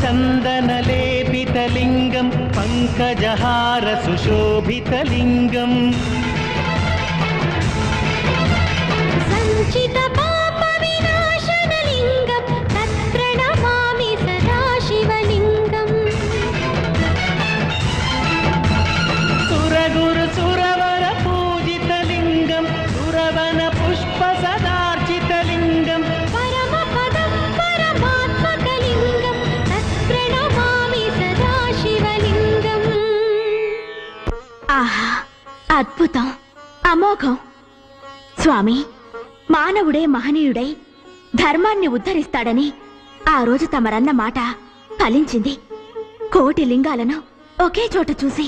चन्दनलेपितलिङ्गं पङ्कजहार सुशोभितलिङ्गम् सञ्चितपापविनाशनलिङ्गं तत्प्रणमामि सदा शिवलिङ्गम् सुरगुरु सुरवर पूजितलिङ्गं सुरवन पुष्पसदार्चितलिङ्गं परमपदं परमात्मकलिङ्गं तत्प्रणमामि सदा शिवलिङ्गम् ఆహా అద్భుతం అమోఘం స్వామి మానవుడే మహనీయుడై ధర్మాన్ని ఉద్ధరిస్తాడని ఆ రోజు తమరన్న మాట ఫలించింది కోటి లింగాలను ఒకే చోట చూసి